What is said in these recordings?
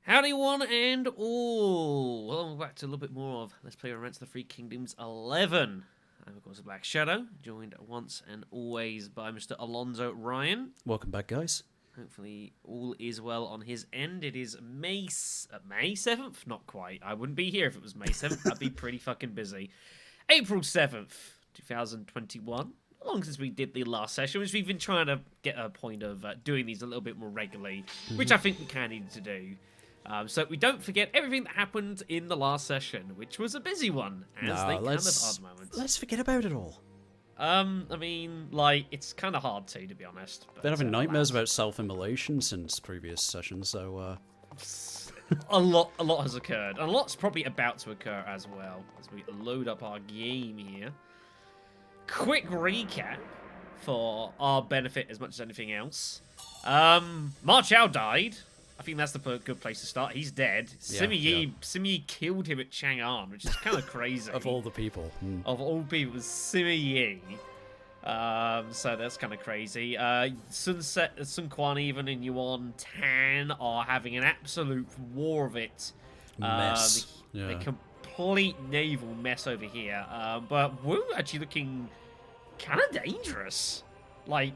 Howdy one and all! Welcome back to a little bit more of Let's Play Romance of the Three Kingdoms 11. I'm of course a Black Shadow, joined once and always by Mr. Alonzo Ryan. Welcome back, guys. Hopefully all is well on his end. It is May 7th? Not quite. I wouldn't be here if it was May 7th. I'd be pretty fucking busy. April 7th, 2021. Long since we did the last session, which we've been trying to get a point of doing these a little bit more regularly, which I think we kind of need to do. So we don't forget everything that happened in the last session, which was a busy one, as they kind of are moments. Let's forget about it all. I mean, like, it's kind of hard to be honest. But, Been having nightmares about self-immolation since previous sessions, so... a lot has occurred, and a lot's probably about to occur as well, as we load up our game here. Quick recap for our benefit as much as anything else. Ma Chao died. I think that's the good place to start. He's dead. Yeah, Sima Yi killed him at Chang'an, which is kind of crazy. Of all the people. Of all people, it was Sima Yi. So that's kind of crazy. Sun Quan even and Yuan Tan are having an absolute war of it. Mess. A complete naval mess over here. But Wu actually looking kind of dangerous. Like,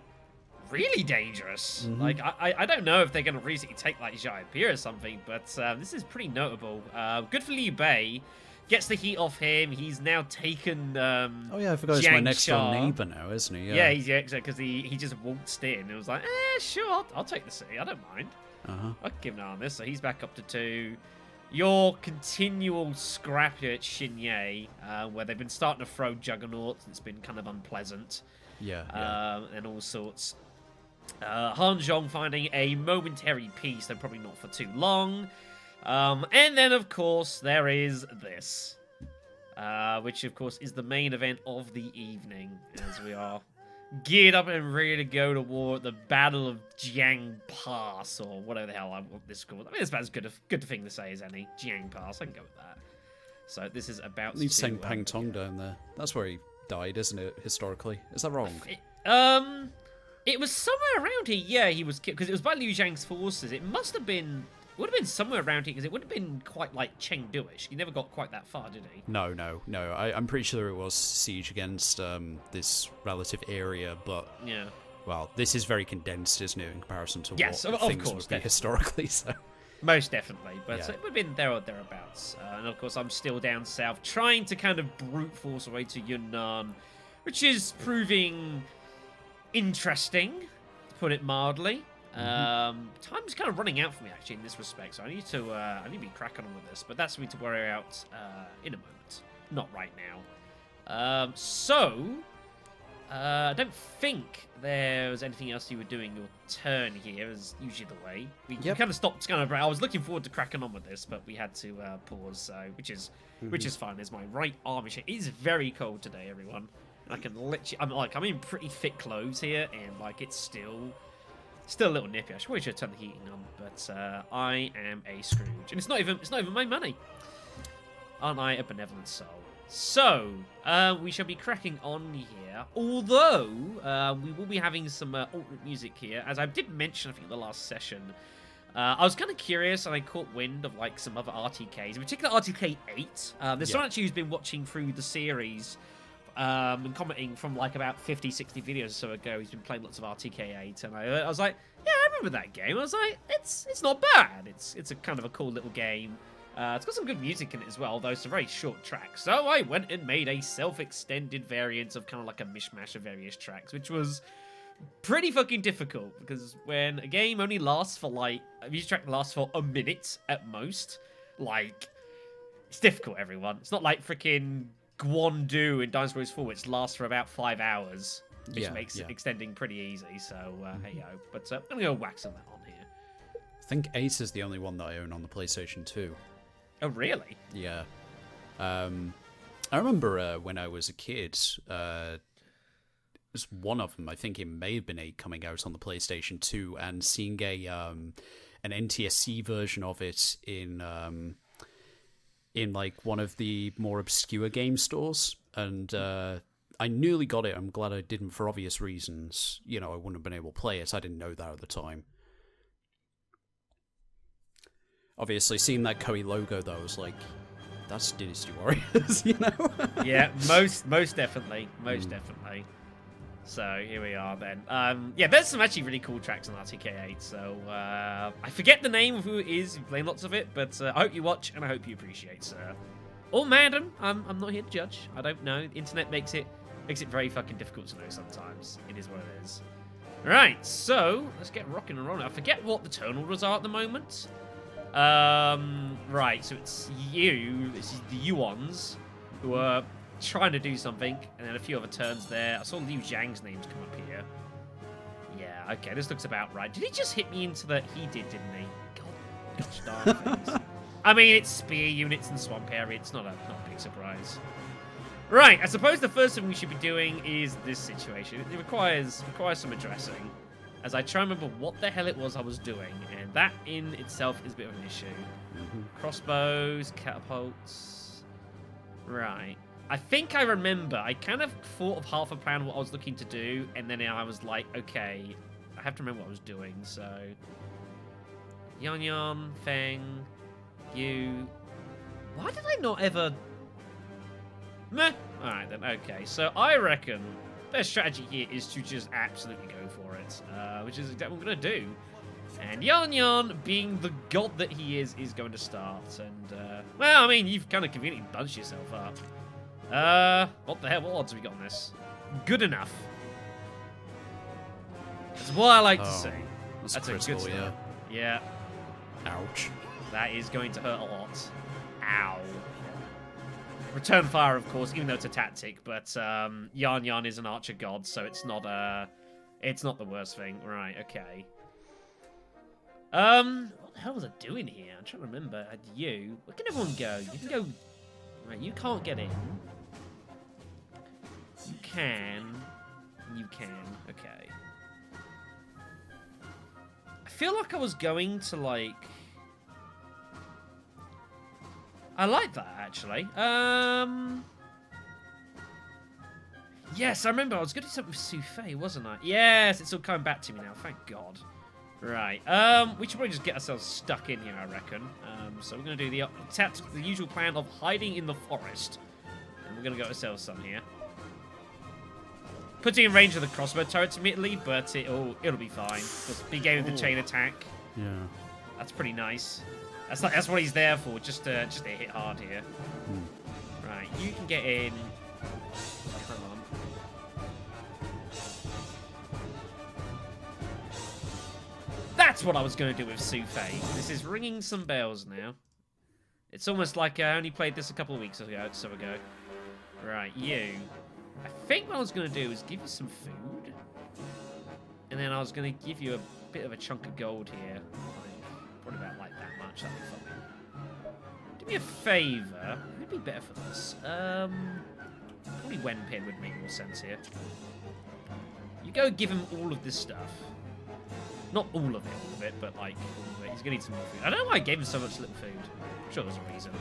really dangerous. Like, I don't know if they're going to recently take, like, Xiaopia or something, but this is pretty notable. Good for Liu Bei. Gets the heat off him. He's now taken oh, yeah, I forgot he's my next door neighbour now, isn't he? Yeah, he's because he just waltzed in. It was like, sure, I'll take the city. I don't mind. I'll give an eye on this. So he's back up to 2. Your continual scrap here at Xinye, where they've been starting to throw juggernauts. It's been kind of unpleasant. Yeah. And all sorts. Han Zhong finding a momentary peace, though probably not for too long. And then, of course, there is this. Which, of course, is the main event of the evening. As we are geared up and ready to go to war at the Battle of Jiang Pass, or whatever the hell this is called. I mean, it's about as good a thing to say as any. Jiang Pass, I can go with that. So this is about Leave Seng Pang Tong down there. That's where he died, isn't it, historically? Is that wrong? It was somewhere around here. Yeah, he was killed because it was by Liu Zhang's forces. It must have been. Would have been somewhere around here because it would have been quite like Chengdu-ish. He never got quite that far, did he? No. I'm pretty sure it was siege against this relative area, but yeah. Well, this is very condensed, isn't it, in comparison to yes, what of things course, would be historically. So most definitely, but yeah. It would have been there or thereabouts. And of course, I'm still down south, trying to kind of brute force away to Yunnan, which is proving interesting, to put it mildly. Time's kind of running out for me actually in this respect, so I need to be cracking on with this, but that's for me to worry out in a moment, not right now. I don't think there was anything else you were doing your turn here, as usually the way. We kind of stopped. I was looking forward to cracking on with this, but we had to pause, so which is fine. As my right arm is. It is very cold today, everyone. I can literally. I'm in pretty thick clothes here, and like it's still a little nippy. I should turn the heating on, but I am a Scrooge, and it's not even my money. Aren't I a benevolent soul? So we shall be cracking on here. Although we will be having some alternate music here, as I did mention, I think, in the last session. I was kind of curious, and I caught wind of like some other RTKs, in particular RTK8. There's someone actually who's been watching through the series. And commenting from like about 50, 60 videos or so ago. He's been playing lots of RTK8, and I was like, yeah, I remember that game. I was like, it's not bad. It's a kind of a cool little game. It's got some good music in it as well, though some very short tracks. So I went and made a self-extended variant of kind of like a mishmash of various tracks, which was pretty fucking difficult, because when a game only lasts for like, a music track lasts for a minute at most, like, it's difficult, everyone. It's not like freaking Guandu in Dynasty Warriors 4, which lasts for about 5 hours, which makes it extending pretty easy. So, hey yo. But I'm going to go wax on that on here. I think 8 is the only one that I own on the PlayStation 2. Oh, really? Yeah. I remember when I was a kid, it was one of them, I think it may have been 8, coming out on the PlayStation 2, and seeing an NTSC version of it in like one of the more obscure game stores, and I nearly got it. I'm glad I didn't for obvious reasons. You know, I wouldn't have been able to play it. I didn't know that at the time. obviously, seeing that Koei logo, though, was like, that's Dynasty Warriors, you know? Yeah, most definitely. Most definitely. So here we are then. Yeah, there's some actually really cool tracks on RTK8. So I forget the name of who it is. You've played lots of it, but I hope you watch and I hope you appreciate, sir. Or madam, I'm not here to judge. I don't know. The internet makes it very fucking difficult to know sometimes. It is what it is. Right, so let's get rocking and rolling. I forget what the turn orders are at the moment. Right, so it's you. This is the Yuans who are trying to do something, and then a few other turns there. I saw Liu Jiang's names come up here. Yeah, okay, this looks about right. Did he just hit me into the... He did, didn't he? God, gosh darn things. I mean, it's spear units and swamp area. It's not a big surprise. Right, I suppose the first thing we should be doing is this situation. It requires some addressing, as I try and remember what the hell it was I was doing, and that in itself is a bit of an issue. Crossbows, catapults... Right. I think I remember. I kind of thought of half a plan what I was looking to do, and then I was like, okay, I have to remember what I was doing, so... Yon, Feng, you... Why did I not ever... Meh. Alright then, okay. So I reckon their strategy here is to just absolutely go for it, which is exactly what I'm going to do. And Yon, being the god that he is going to start. And, well, I mean, you've kind of conveniently bunched yourself up. What the hell? What odds have we got on this? Good enough. That's what I like to say. That's a good start. Yeah. Ouch. That is going to hurt a lot. Ow. Return fire, of course, even though it's a tactic, but Yan is an archer god, so it's not the worst thing. Right, okay. What the hell was I doing here? I'm trying to remember. You. Where can everyone go? You can go... Right, you can't get in. You can. You can. Okay. I feel like I was going to, like... I like that, actually. Yes, I remember. I was going to do something with Soufei, wasn't I? Yes, it's all coming back to me now. Thank God. Right. We should probably just get ourselves stuck in here, I reckon. So we're going to do the usual plan of hiding in the forest. And we're going to go ourselves some here. Putting in range of the crossbow turrets immediately, but it'll be fine. Just be game with the chain attack. Yeah. That's pretty nice. That's what he's there for, just to hit hard here. Right, you can get in. Come on. That's what I was going to do with Soufei. This is ringing some bells now. It's almost like I only played this a couple of weeks ago. Right, you. I think what I was going to do is give you some food. And then I was going to give you a bit of a chunk of gold here. Probably about like that much. That'd be fun. Do me a favour. Who'd be better for this? Probably Wenpin would make more sense here. You go give him all of this stuff. Not all of it, but like all of it. He's gonna need some more food. I don't know why I gave him so much little food. I'm sure there's a reason.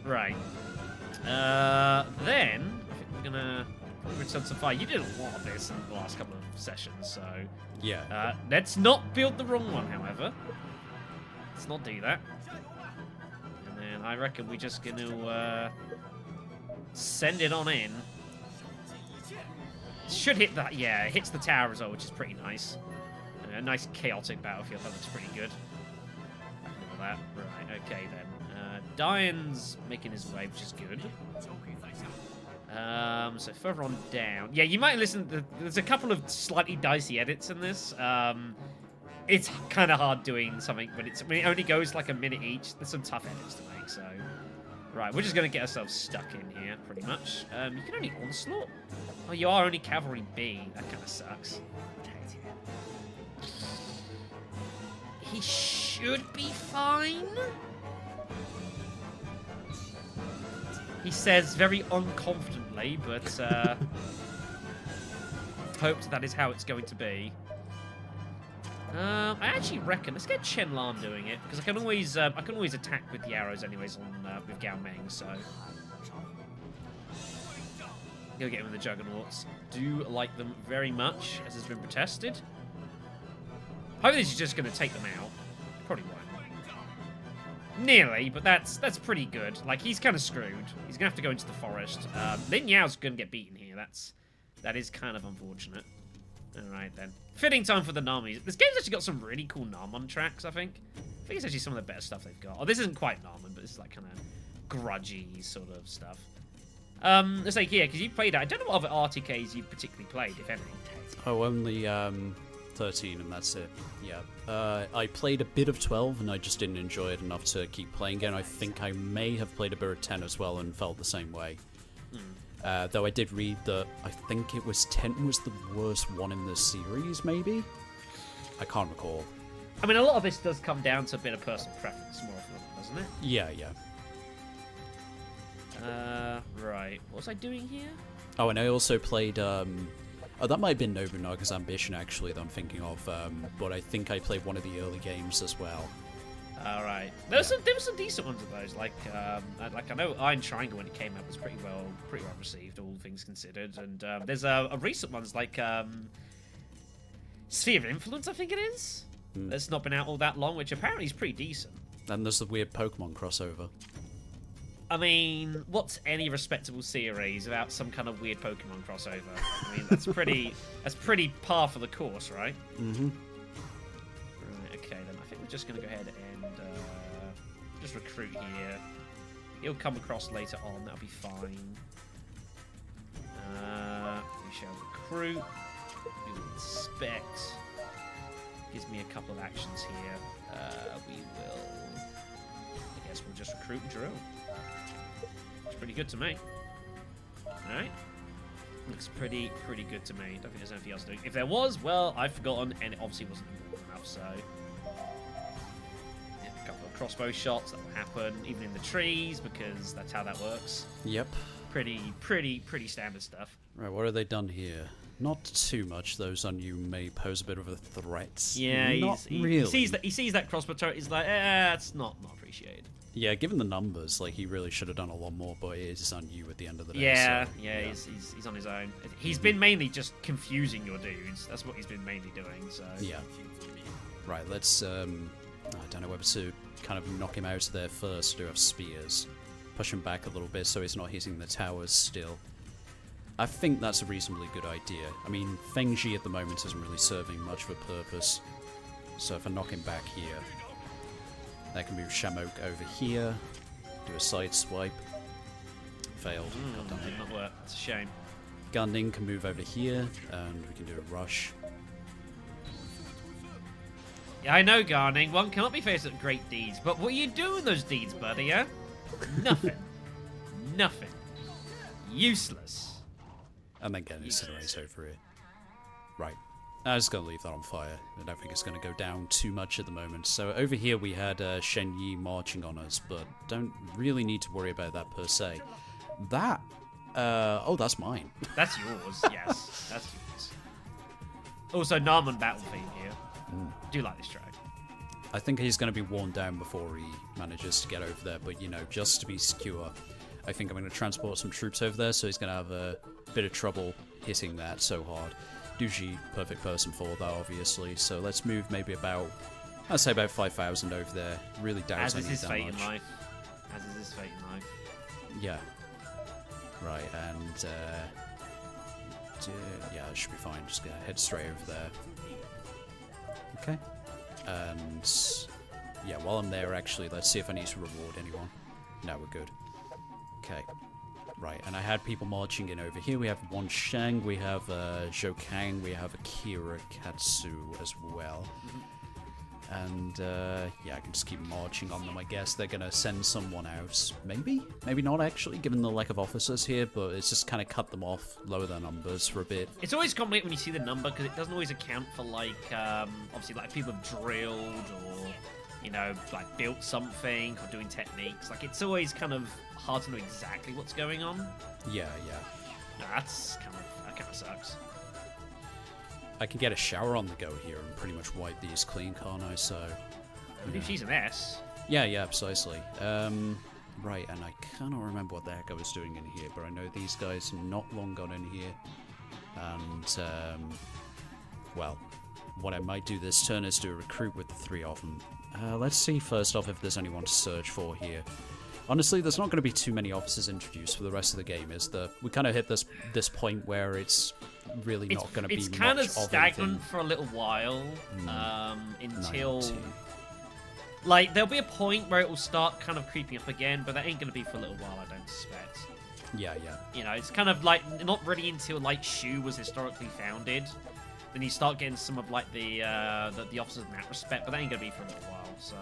Right. Then I think we're gonna probably return some fire. You did a lot of this in the last couple of sessions, so yeah. Let's not build the wrong one, however. Let's not do that. And then I reckon we're just gonna send it on in. Should hit that. Yeah, it hits the tower as well, which is pretty nice. A nice chaotic battlefield. That looks pretty good. I can live with that. Right, okay then. Dian's making his way, which is good. So further on down. Yeah, you might listen. There's a couple of slightly dicey edits in this. It's kind of hard doing something, but it only goes like a minute each. There's some tough edits to make, so... Right, we're just going to get ourselves stuck in here, pretty much. You can only onslaught? Oh, you are only cavalry B. That kind of sucks. He should be fine. He says very unconfidently, but hoped that is how it's going to be. I actually reckon let's get Chen Lan doing it because I can always attack with the arrows anyways on with Gao Meng. So go get him with the Juggernauts. Do like them very much as has been protested. Hopefully she's just going to take them out. Probably won't. Nearly, but that's pretty good. Like, he's kind of screwed. He's gonna have to go into the forest. Lin Yao's gonna get beaten here. That is kind of unfortunate. Alright then. Fitting time for the Nami. This game's actually got some really cool Narmon tracks, I think. I think it's actually some of the better stuff they've got. Oh, this isn't quite Narmon, but this is like kind of grudgy sort of stuff. Let's say here, because you played it. I don't know what other RTKs you particularly played, if any. Oh, only 13, and that's it. Yeah. I played a bit of 12, and I just didn't enjoy it enough to keep playing again. I think I may have played a bit of 10 as well and felt the same way. Though I did read that I think it was 10 was the worst one in the series, maybe? I can't recall. I mean, a lot of this does come down to a bit of personal preference more often, doesn't it? Yeah, yeah. Right. What was I doing here? Oh, and I also played, oh, that might have been Nobunaga's Ambition, actually, that I'm thinking of, but I think I played one of the early games as well. Alright. There were some decent ones of those, like I know Iron Triangle when it came out was pretty well received, all things considered, and there's a recent ones like Sphere of Influence, I think it is. That's not been out all that long, which apparently is pretty decent. And there's the weird Pokemon crossover. I mean, what's any respectable series without some kind of weird Pokemon crossover? I mean, that's pretty par for the course, right? Mm-hmm. Right, okay, then I think we're just going to go ahead and just recruit here. He'll come across later on, that'll be fine. We shall recruit. We will inspect. Gives me a couple of actions here. We will... I guess we'll just recruit and drill. It's pretty good to me. Alright. Looks pretty good to me. Don't think there's anything else to do. If there was, well, I've forgotten, and it obviously wasn't important enough, so... Yeah, a couple of crossbow shots, that will happen, even in the trees, because that's how that works. Yep. Pretty standard stuff. Right, what have they done here? Not too much. Those on you may pose a bit of a threat. Yeah, really. He sees that crossbow turret, he's like, it's not appreciated. Yeah, given the numbers, like, he really should have done a lot more, but it is on you at the end of the day. Yeah, so, yeah. He's on his own. He's been mainly just confusing your dudes. That's what he's been mainly doing, so... Yeah. Right, let's, I don't know whether to kind of knock him out there first, do have spears. Push him back a little bit so he's not hitting the towers still. I think that's a reasonably good idea. I mean, Feng Ji at the moment isn't really serving much of a purpose, so if I knock him back here... I can move Shamok over here, do a side swipe. Failed. Did not work. It's a shame. Gunning can move over here, and we can do a rush. Yeah, I know, Garning. One cannot be faced with great deeds, but what are you doing those deeds, buddy, yeah? Nothing. Nothing. Useless. And then get an incinerate over here. Right. I'm just going to leave that on fire. I don't think it's going to go down too much at the moment. So over here we had Shen Yi marching on us, but don't really need to worry about that per se. That... oh, that's mine. That's yours, yes. That's yours. Also, Narmon Battlefield here. Do like this track. I think he's going to be worn down before he manages to get over there, but, you know, just to be secure, I think I'm going to transport some troops over there, so he's going to have a bit of trouble hitting that so hard. Duji, perfect person for that, obviously. So let's move maybe about, I'd say about 5,000 over there. Really doubt As I is need his that fate much. in life. As is his fate in life. Yeah. Right, and yeah, that should be fine. Just gonna head straight over there. Okay. And yeah, while I'm there, actually, let's see if I need to reward anyone. No, we're good. Okay. Right, and I had people marching in over here. We have one Shang, we have Zhou Kang, we have Akira Katsu as well. And yeah, I can just keep marching on them, I guess. They're going to send someone out. Maybe? Maybe not, actually, given the lack of officers here, but it's just kind of cut them off, lower their numbers for a bit. It's always complicated when you see the number, because it doesn't always account for, like, obviously, like, people have drilled or, you know, like, built something or doing techniques. Like, it's always kind of hard to know exactly what's going on. Yeah, yeah. No, that kind of sucks. I can get a shower on the go here and pretty much wipe these clean, can't I? So, I mean, if she's an S. Yeah, yeah, precisely. Right, and I cannot remember what the heck I was doing in here, but I know these guys not long got in here. And, well, what I might do this turn is do a recruit with the three of them. Let's see first off if there's anyone to search for here. Honestly, there's not going to be too many officers introduced for the rest of the game, is there? We kind of hit this point where it's really not going to be much of anything. It's kind of stagnant for a little while, until... 19. Like, there'll be a point where it will start kind of creeping up again, but that ain't going to be for a little while, I don't suspect. Yeah. You know, it's kind of like, not really until, like, Shu was historically founded. Then you start getting some of, like, the officers in that respect, but that ain't going to be for a little while, so...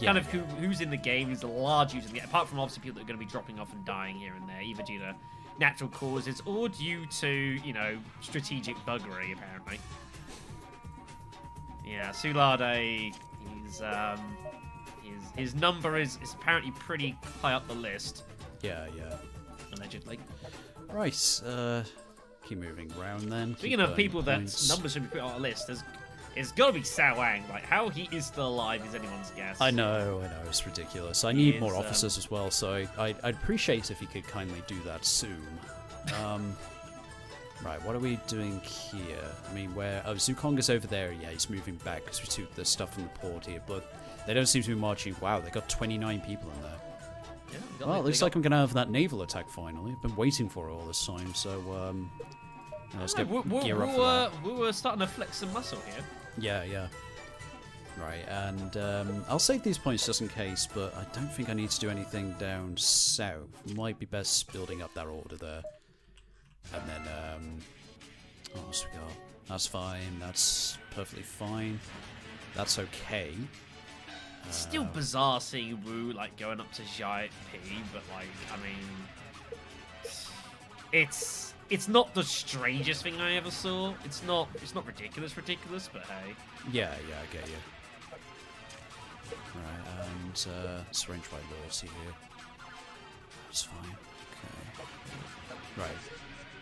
Yeah, who's in the game, who's the large user in the game, apart from, obviously, people that are going to be dropping off and dying here and there, either due to natural causes or due to, you know, strategic buggery, apparently. Yeah, Sulade, his number is apparently pretty high up the list. Yeah. Allegedly. Right, keep moving around then. Speaking of people that numbers should be put on a list, it's got to be Sao Wang. Like, how he is still alive is anyone's guess. I know, it's ridiculous. I need more officers as well, so I'd appreciate if you could kindly do that soon. Right, what are we doing here? I mean, Zukong is over there. Yeah, he's moving back because we took the stuff from the port here, but they don't seem to be marching. Wow, they got 29 people in there. Yeah, well, it looks like I'm going to have that naval attack finally. I've been waiting for it all this time, so let's get gear up for that. We were starting to flex some muscle here. Yeah. Right, and I'll save these points just in case, but I don't think I need to do anything down south. Might be best building up that order there. And then, what else we got? That's fine, that's perfectly fine. That's okay. It's still bizarre seeing Wu, like, going up to Giant P, but, like, I mean... It's not the strangest thing I ever saw. It's not ridiculous, but hey. Yeah, I get you. Right, and it's arranged by loyalty here. That's fine. Okay. Right.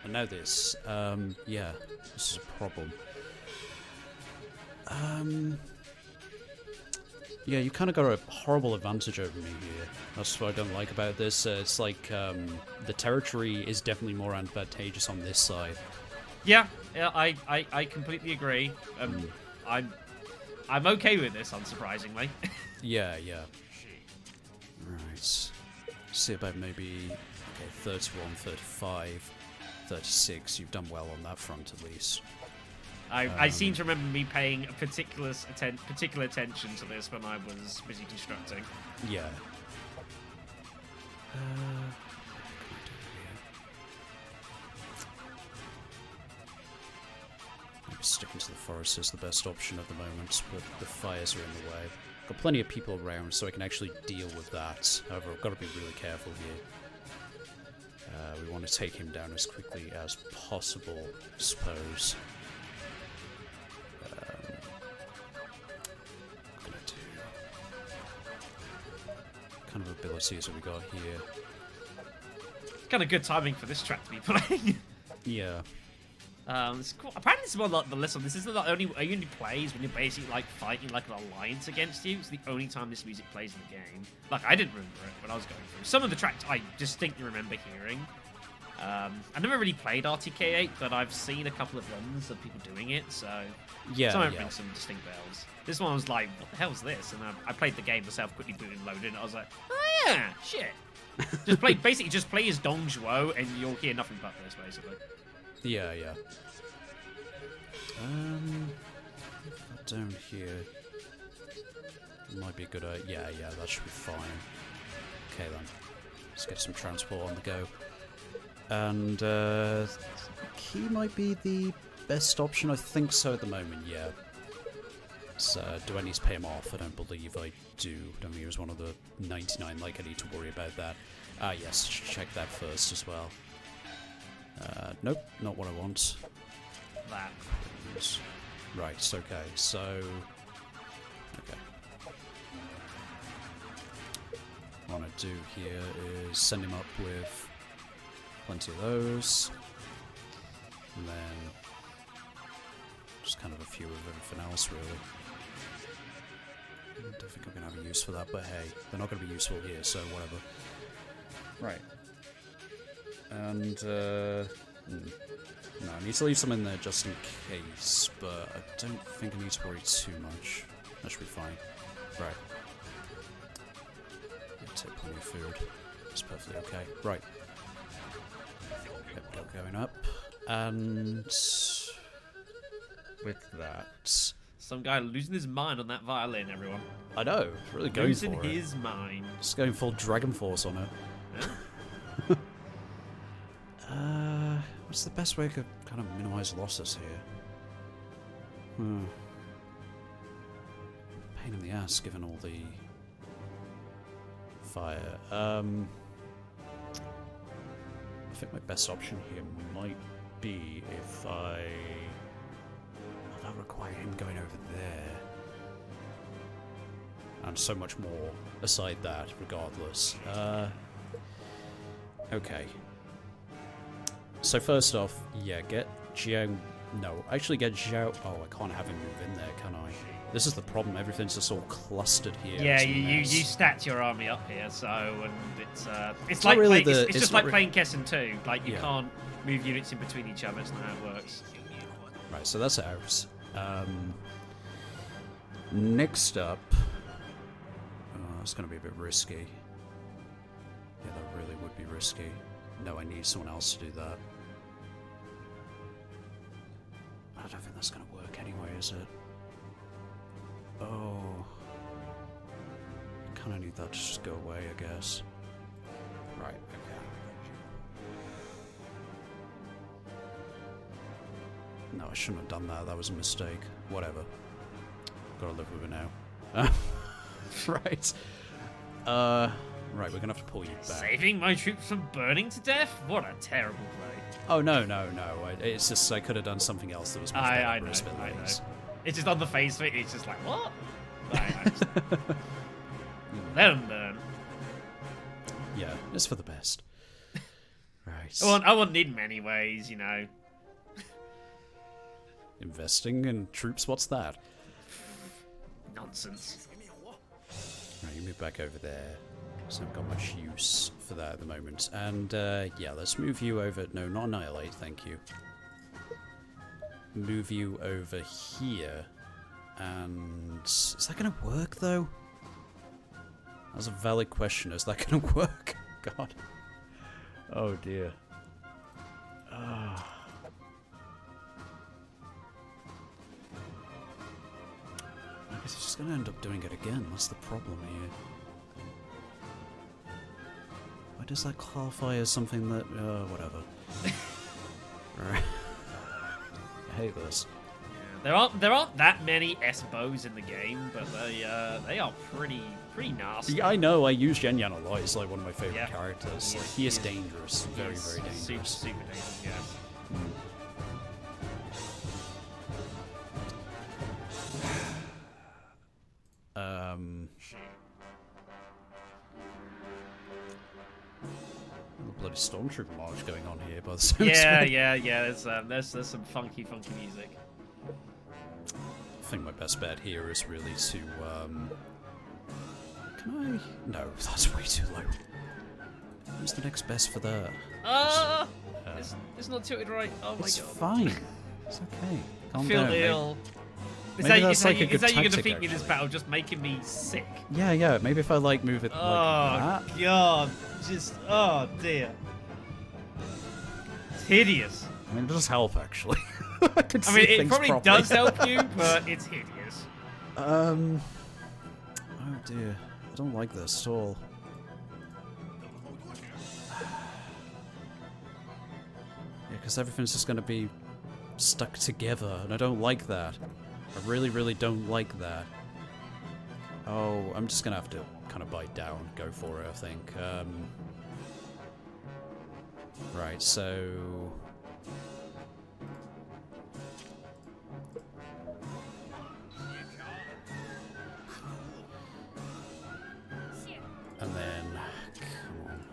And now this. Yeah, this is a problem. Yeah, you kind of got a horrible advantage over me here. That's what I don't like about this. It's like the territory is definitely more advantageous on this side. Yeah, I completely agree. I'm okay with this, unsurprisingly. Yeah. Right. See about maybe 31, 35, 36. You've done well on that front at least. I seem to remember me paying a particular attention to this when I was busy constructing. Yeah. Maybe sticking to the forest is the best option at the moment, but the fires are in the way. Got plenty of people around, so I can actually deal with that. However, I've got to be really careful here. We want to take him down as quickly as possible, I suppose. What kind of abilities have we got here? Kind of good timing for this track to be playing. Yeah. It's cool. Apparently, it's one like the list on this. This is the only plays when you're basically like fighting like an alliance against you. It's the only time this music plays in the game. Like, I didn't remember it when I was going through. Some of the tracks I distinctly remember hearing. I never really played RTKXI, but I've seen a couple of runs of people doing it, so some of it rings some distinct bells. This one was like, what the hell's this? And I played the game myself, quickly booted and loaded, and I was like, oh yeah, shit. Just play as Dong Zhuo, and you'll hear nothing but this, basically. Yeah. Down here might be a good idea. Yeah, that should be fine. Okay then, let's get some transport on the go. And key might be the best option. I think so at the moment. Yeah. So do I need to pay him off? I don't believe I do. I don't think he was one of the 99. Like, I need to worry about that. Yes, check that first as well. Nope, not what I want. That. Right, okay, so... Okay. What I want to do here is send him up with plenty of those. And then... just kind of a few of everything else, really. I don't think I'm going to have a use for that, but hey, they're not going to be useful here, so whatever. Right. And, no, I need to leave some in there just in case, but I don't think I need to worry too much. That should be fine. Right. Take plenty of food. It's perfectly okay. Right. Yep, going up. And with that... Some guy losing his mind on that violin, everyone. I know, really going losing for it. his mind. Just going full Dragon Force on it. Yeah. What's the best way to kind of minimize losses here? Pain in the ass, given all the fire. I think my best option here might be if I... Well, that require him going over there. And so much more aside that, regardless. Okay. So first off, yeah, get Jiang... No, actually get Zhao... Oh, I can't have him move in there, can I? This is the problem, everything's just all clustered here. Yeah, you stacked your army up here, so... And it's like really playing, it's just like playing Kessen 2. Like, you can't move units in between each other, it's not how it works. Right, so that's ours. Next up... Oh, that's going to be a bit risky. Yeah, that really would be risky. No, I need someone else to do that. I don't think that's going to work anyway, is it? Oh. I kind of need that to just go away, I guess. Right, okay. No, I shouldn't have done that. That was a mistake. Whatever. Gotta live with it now. Right. Right, we're gonna have to pull you back. Saving my troops from burning to death? What a terrible play. Oh, no. It's just I could have done something else that was much better. I know. It's just on the face of it, it's just like, what? Let them burn. Yeah, it's for the best. Right. I wouldn't need them anyways, you know. Investing in troops, what's that? Nonsense. Right, you move back over there. So I've got much use for that at the moment. And, yeah, let's move you over... No, not annihilate, thank you. Move you over here. And... Is that going to work, though? That's a valid question. Is that going to work? God. Oh, dear. I guess he's just going to end up doing it again. That's the problem here. Why does that qualify as something that... whatever. Alright. I hate this. Yeah, there aren't that many S-bows in the game, but they are pretty nasty. Yeah, I know. I use Jiang Yan a lot. He's like one of my favorite characters. He is dangerous. Very, very dangerous. Super dangerous, yeah. Bloody stormtrooper march going on here, by the sounds of it. Yeah. There's some funky music. I think my best bet here is really to can I? No, that's way too low. What's the next best for that? It's not tilted right. Oh my god. It's fine. It's okay. Calm I feel down, ill. Is that you're good going to tactic, defeat me in this actually? battle, just making me sick. Yeah. Maybe if I like move it like that. Oh god, oh dear, it's hideous. I mean, it does help actually. I mean, it probably does help you, but it's hideous. Oh dear, I don't like this at all. Yeah, because everything's just going to be stuck together, and I don't like that. I really, really don't like that. Oh, I'm just going to have to kind of bite down, go for it, I think. Right, so... And then... Come on.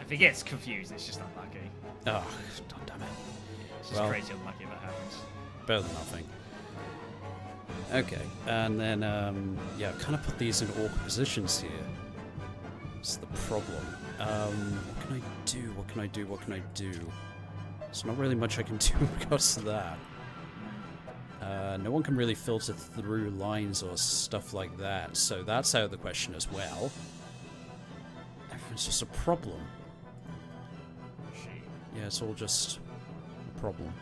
If it gets confused, it's just unlucky. Oh, damn it. It's just crazy unlucky if that happens. Better than nothing. Okay, and then, yeah, I've kind of put these in awkward positions here. That's the problem. What can I do? There's not really much I can do in regards to that. No one can really filter through lines or stuff like that, so that's out of the question as well. Everyone's just a problem. Yeah, it's all just a problem.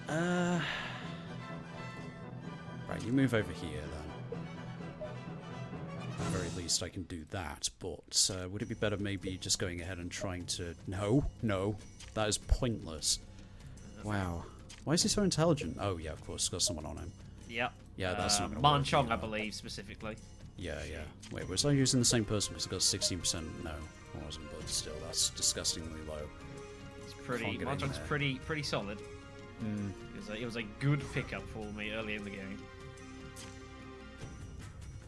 Right, you move over here then. At the very least I can do that, but would it be better maybe just going ahead and trying to... No, that is pointless. Wow. Why is he so intelligent? Oh yeah, of course, he's got someone on him. Yep. Yeah, that's not gonna Man work Chong, either. I believe, specifically. Yeah. Wait, was I using the same person? Because I got 16%. No, I wasn't, but still, that's disgustingly low. It's pretty. Can't get Man in Chong's there. pretty solid. It was a good pickup for me early in the game.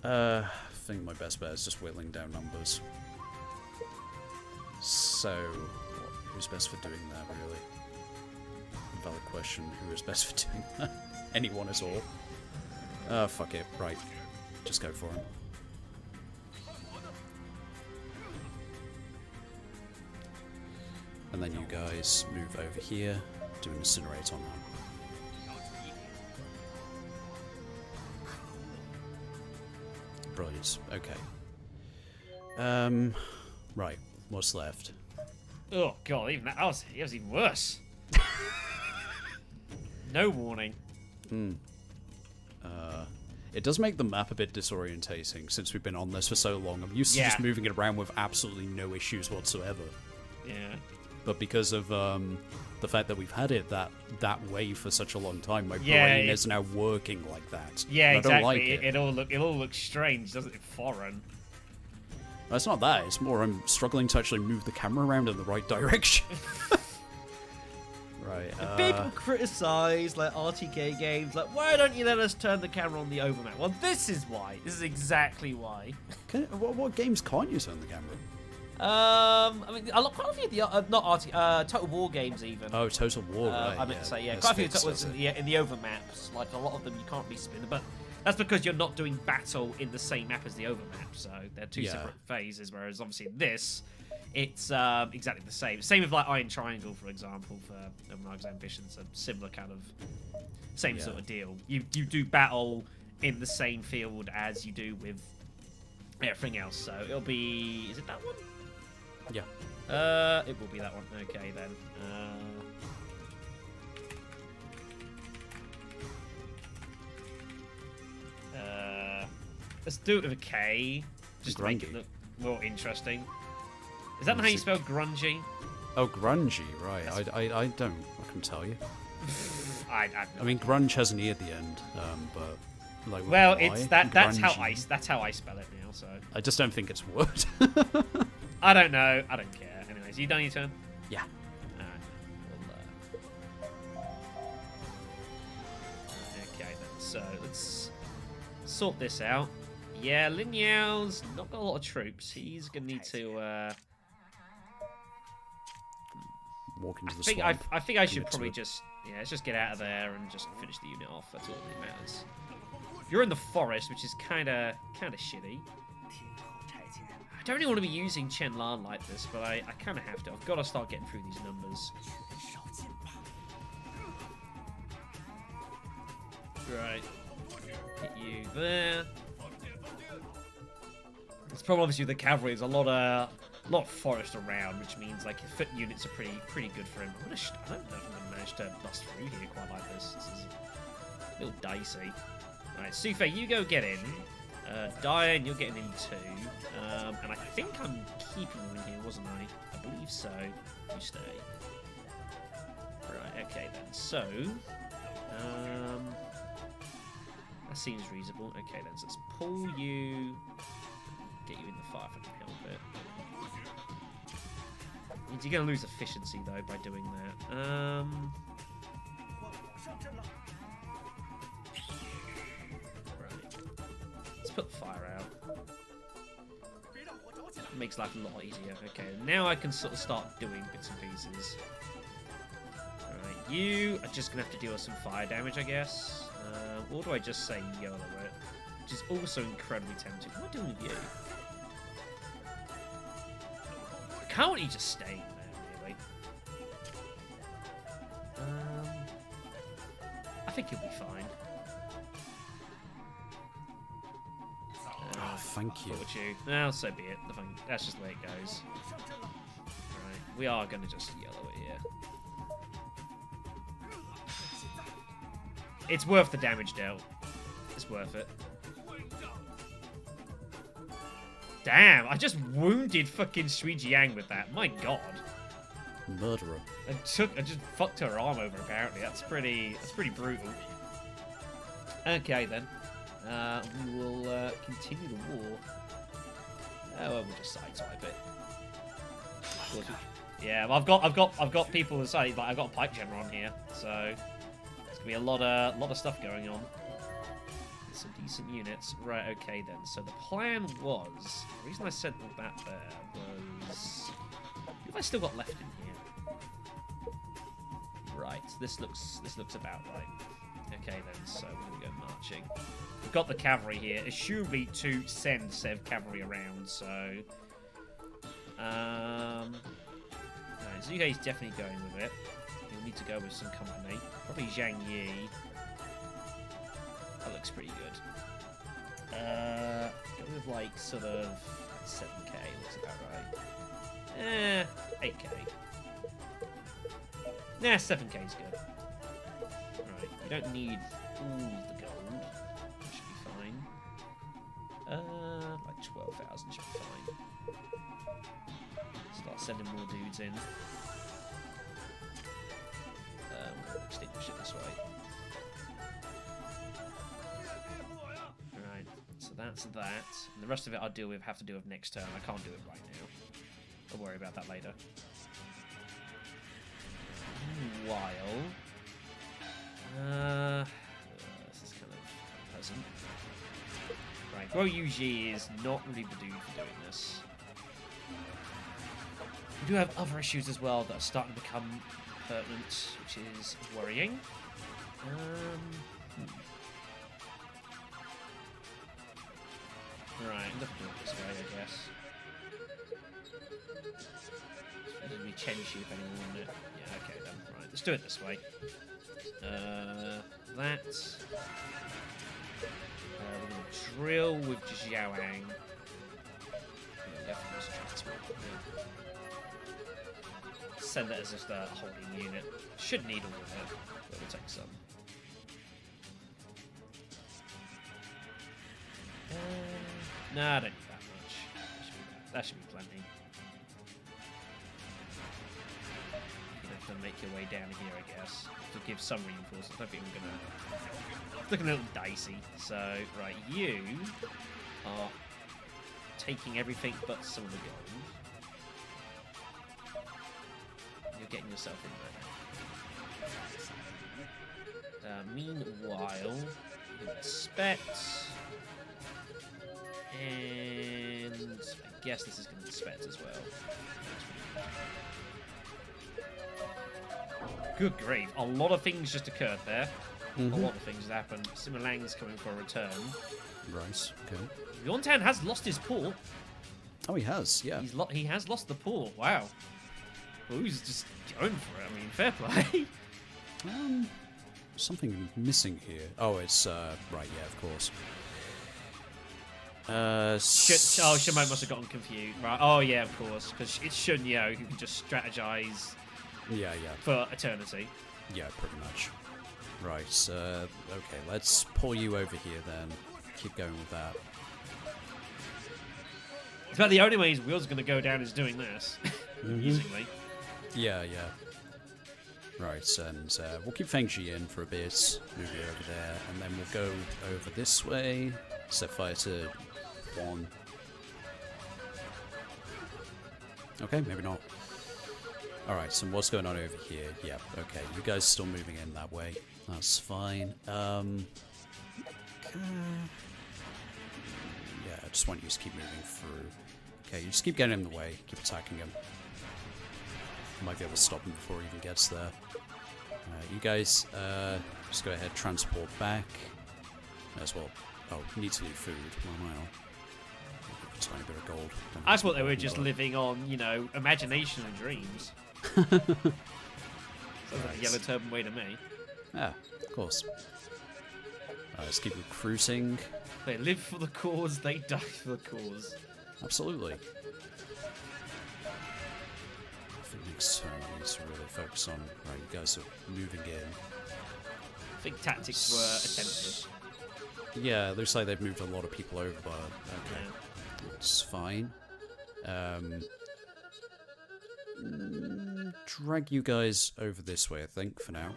I think my best bet is just whittling down numbers. So, who's best for doing that, really? Valid question. Who is best for doing that? Anyone at all? Fuck it. Right. Just go for him. And then you guys move over here, do an incinerate on that. Brilliant. Okay. Right. What's left? Oh god, even that was even worse. No warning. It does make the map a bit disorientating since we've been on this for so long. I'm used to just moving it around with absolutely no issues whatsoever. Yeah. But because of the fact that we've had it that way for such a long time, my Yeah, brain is now working like that. Yeah, and exactly. I don't like it. It all looks strange, doesn't it? Foreign. It's not that. It's more I'm struggling to actually move the camera around in the right direction. Right. People criticize like RTK games, like why don't you let us turn the camera on the overmap? Well, this is why. This is exactly why. What games can't you turn the camera? I mean, quite a few of the Total War games even. Oh, Total War, right? I meant to say, yeah, That's quite a few fixed, was in the overmaps. Like a lot of them, you can't respin, but that's because you're not doing battle in the same map as the overmap. So they're two separate phases. Whereas obviously in this, it's exactly the same. Same with like Iron Triangle, for example, for Knight's Ambitions, a similar kind of same sort of deal. You do battle in the same field as you do with everything else. So it'll be, is it that one? Yeah. It will be that one. Okay then. Let's do it with a K, just to make it look more interesting. Is that how you spell grungy? Oh, grungy, right? I don't. I can tell you. I mean, grunge has an E at the end, but like. With well, an it's Y, that's grungy. how I spell it now. So I just don't think it's a word. I don't know. I don't care. Anyways, you done your turn? Yeah. Okay then. So let's sort this out. Yeah, Lin Yao's not got a lot of troops. He's gonna need to. Walk into the swamp. I think I should probably just let's just get out of there and just finish the unit off. That's all that really matters. You're in the forest, which is kind of shitty. I don't really want to be using Chen Lan like this, but I kind of have to. I've got to start getting through these numbers. Right. Hit you there. It's probably obviously with the cavalry. There's a lot of forest around, which means like foot units are pretty good for him. I don't know if I'm gonna manage to bust through here quite like this. This is a little dicey. Alright, Sufei, you go get in. Diane, you're getting in too. And I think I'm keeping you in here, wasn't I? I believe so. You stay. Right, okay then. So, that seems reasonable. Okay then, so let's pull you, get you in the fire if I can help it. Means you're going to lose efficiency though by doing that. Right. Let's put the fire out. Makes life a lot easier. Okay, now I can sort of start doing bits and pieces. Alright, you are just going to have to deal with some fire damage, I guess. Or do I just say YOLO it? Which is also incredibly tempting. What am I doing with you? Can't you just stay there, really? I think he'll be fine. Oh, thank you. Well, so be it. That's just the way it goes. Right, we are going to just yellow it here. It's worth the damage dealt. It's worth it. Damn, I just wounded fucking Sui Jiang with that. My god. Murderer. I just fucked her arm over, apparently. That's pretty brutal. Okay, then. We will continue the war. Well, we'll just side-type it. Yeah, well, I've got people to say, like, I've got a pipe jammer on here, so there's gonna be a lot of stuff going on. Some decent units. Right, okay then. So the plan was, the reason I sent all that there was, what have I still got left in here? Right, this looks about right. Okay then, so we're gonna go marching. We've got the cavalry here. Assumably to send Sev cavalry around, so right, Zhuge's definitely going with it. He'll need to go with some company. Probably Zhang Yi. That looks pretty good. Go with like sort of 7k, looks about right. 8k. Nah, 7k's good. Right, you don't need all the gold. That should be fine. Like 12,000 should be fine. Start sending more dudes in. We'll extinguish it this way. Right, so that's that. And the rest of it I'll have to deal with next turn. I can't do it right now. I'll worry about that later. Meanwhile, this is kind of unpleasant. Right, Guo Yuji is not really the dude for doing this. We do have other issues as well that are starting to become pertinent, which is worrying. Right, I'm looking at it this way, I guess. It'll be Chenshi if anyone wanted it. Yeah, okay then. Right, let's do it this way. That. We're going to drill with Jiang. Send that as just a holding unit. Should need all of it, but we'll take some. No, I don't need that much. That should be plenty. You have to make your way down here, I guess, to give some reinforcements. I don't think I'm gonna. It's looking a little dicey. So, right, you are taking everything but some of the gold. You're getting yourself in there. Meanwhile, you inspect. And I guess this is going to inspect as well. Good grief. A lot of things just occurred there. A lot of things happened. Simalang's coming for a return. Right, okay. Yontan has lost his port. Oh, he has, yeah. He has lost the port. Wow. Well, he's just going for it. I mean, fair play. Something missing here. Oh, it's, right, yeah, of course. Shimon must have gotten confused. Right. Oh, yeah, of course. Because it's Shun Yo who can just strategize for eternity. Yeah, pretty much. Right, okay, let's pull you over here then. Keep going with that. It's about the only way his wheel's going to go down is doing this. Amusingly. Yeah. Right, and we'll keep Fengji in for a bit. Move you over there, and then we'll go over this way. Set fire to 1. Okay, maybe not. Alright, so what's going on over here? Yeah, okay, you guys still moving in that way. That's fine. Okay. Yeah, I just want you to keep moving through. Okay, you just keep getting in the way. Keep attacking him. Might be able to stop him before he even gets there. You guys, just go ahead, transport back. As well. Oh, need to leave food. Well, a tiny bit of gold. I thought they were just living on, you know, imagination and dreams. Sounds like a Yellow Turban way to me. Yeah, of course. Let's keep recruiting. They live for the cause, they die for the cause. Absolutely. I think next turn I need to really focus on. Right, you guys are moving in. I think tactics were attempted. Yeah, looks like they've moved a lot of people over, but okay. Yeah. It's fine. Drag you guys over this way, I think, for now.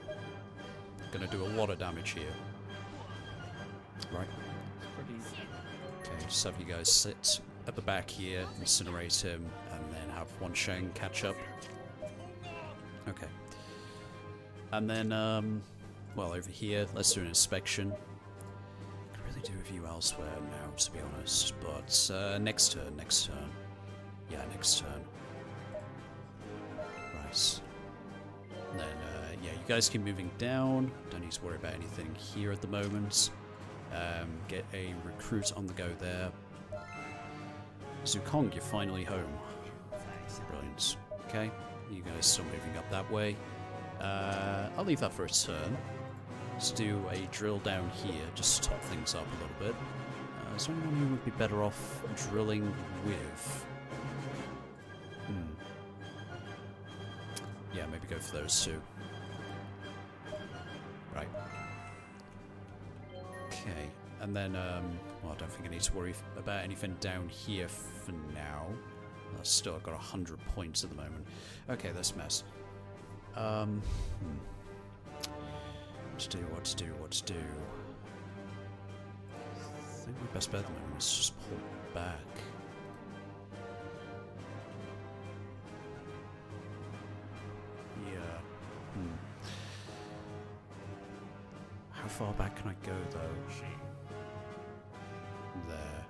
Gonna do a lot of damage here. Right. Okay, just have you guys sit at the back here, incinerate him, and then have one Shang catch up. Okay. And then, well, over here, let's do an inspection. Could really do with you elsewhere now, to be honest. But, next turn. Yeah, next turn. Right. And then, yeah, you guys keep moving down. Don't need to worry about anything here at the moment. Get a recruit on the go there. Zukong, you're finally home. Brilliant. Okay, you guys still moving up that way. I'll leave that for a turn. Let's do a drill down here, just to top things up a little bit. Is there anyone who would be better off drilling with? Yeah, maybe go for those two. Right. Okay, and then, well, I don't think I need to worry about anything down here for now. I've still got 100 points at the moment. Okay, let's mess. What to do? I think my best bet at the moment is just pull back. Yeah. How far back can I go, though? There.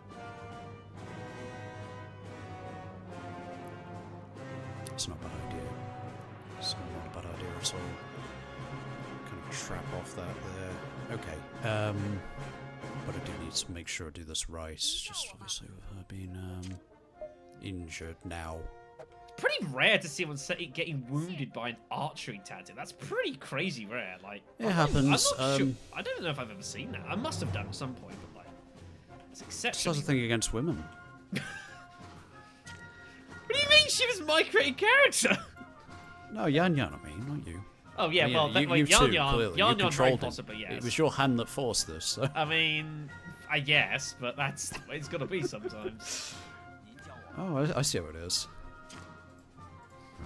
It's not a bad idea. It's not a bad idea at all. Kind of trap off that there. Okay. But I do need to make sure I do this right. Just obviously with her being injured now. Pretty rare to see someone getting wounded by an archery tactic. That's pretty crazy rare. Like, it happens. I'm not sure. I don't know if I've ever seen that. I must have done at some point, but like, it's exceptional. Just a thing against women. What do you mean she was my created character? No, Yan, I mean, not you. Oh yeah, well, you too, clearly. You controlled possibly, yes. It was your hand that forced this. So. I mean, I guess, but that's the way it's got to be sometimes. Oh, I see how it is.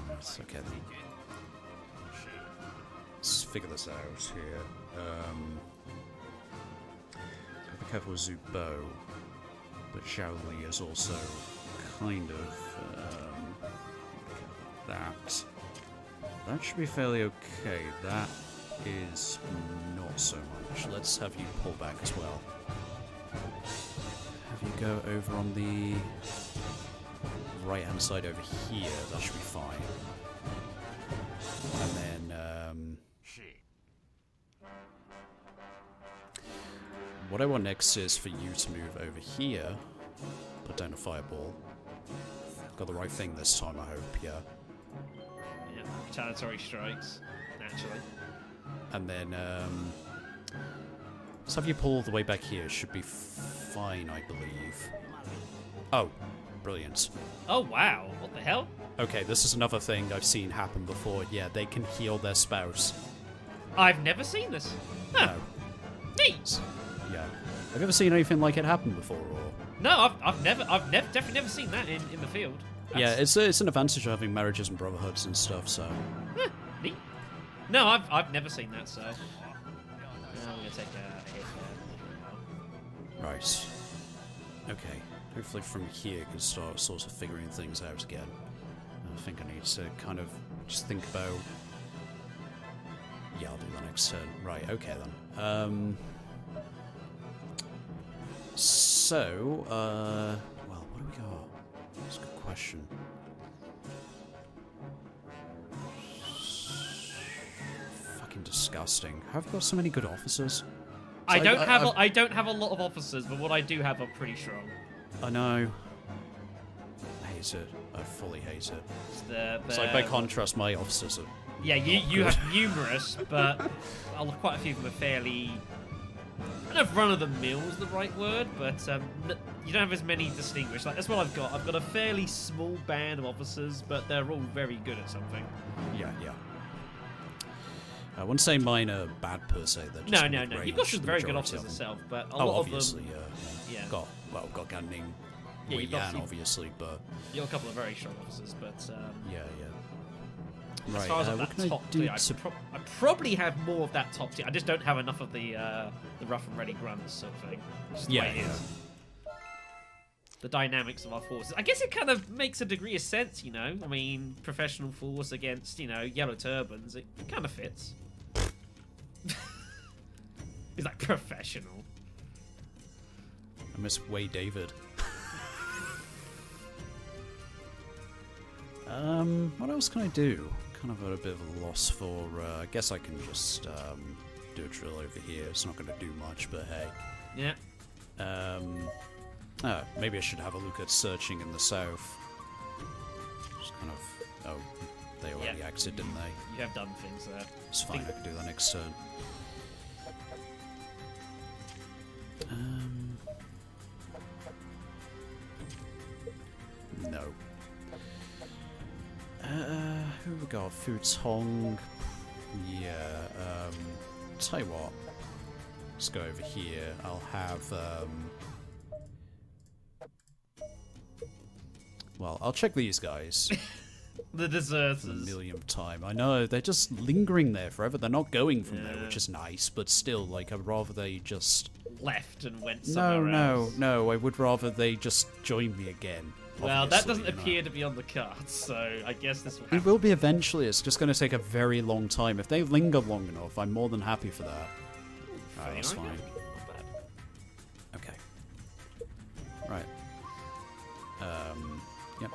Right, okay then. Let's figure this out here. Be careful with Zubo, but Xiaoli is also kind of that. That should be fairly okay. That is not so much. Let's have you pull back as well. Have you go over on the right hand side over here. That should be fine. And then what I want next is for you to move over here. Put down a fireball. Got the right thing this time, I hope, yeah. Yeah, retaliatory strikes, naturally. And then, let's have you pull all the way back here. Should be fine, I believe. Oh, brilliant. Oh, wow. What the hell? Okay, this is another thing I've seen happen before. Yeah, they can heal their spouse. I've never seen this. Huh. No. Neat. Yeah. Have you ever seen anything like it happen before, or? No, I've definitely never seen that in the field. Yeah, it's an advantage of having marriages and brotherhoods and stuff. So. Neat. No, I've never seen that. So. I'm gonna take a hit there. Right. Okay. Hopefully from here you can start sort of figuring things out again. I think I need to kind of just think about. Yeah, I'll do the next turn. Right. Okay then. So, well, what do we got? That's a good question. Fucking disgusting. Have got so many good officers. I don't have a lot of officers, but what I do have are pretty strong. I know. I hate it. I fully hate it. It's like by contrast, my officers are Yeah, you have numerous, but quite a few of them are fairly... I don't know if run-of-the-mill is the right word, but you don't have as many distinguished. Like, that's what I've got. I've got a fairly small band of officers, but they're all very good at something. Yeah. I wouldn't say mine are bad per se. No. You've got some very good officers yourself, but a lot obviously, of them... yeah. Got a guy named Yan, obviously, but... You got a couple of very strong officers, but... Yeah. As Right, far as what that can top I do tier, I probably have more of that top tier. I just don't have enough of the rough and ready grunts sort of thing. Just the way it is. The dynamics of our forces. I guess it kind of makes a degree of sense, you know? I mean, professional force against, you know, yellow turbans. It kind of fits. He's like, professional. I miss Wade David. What else can I do? Kind of at a bit of a loss for, I guess I can just do a drill over here. It's not going to do much, but hey. Yeah. Maybe I should have a look at searching in the south. Just kind of, they already acted, didn't they? You have done things there. It's fine, I can do that next turn. No. Who we got? Futong. Yeah, tell you what. Let's go over here. I'll have, well, I'll check these guys. The deserters. For the millionth time. I know, they're just lingering there forever. They're not going from there, which is nice, but still, like, I'd rather they just... left and went somewhere else. No, I would rather they just join me again. Well, that doesn't appear to be on the cards, so I guess this will happen. It will be eventually. It's just going to take a very long time. If they linger long enough, I'm more than happy for that. Alright, that's fine. Okay. Right. Yep.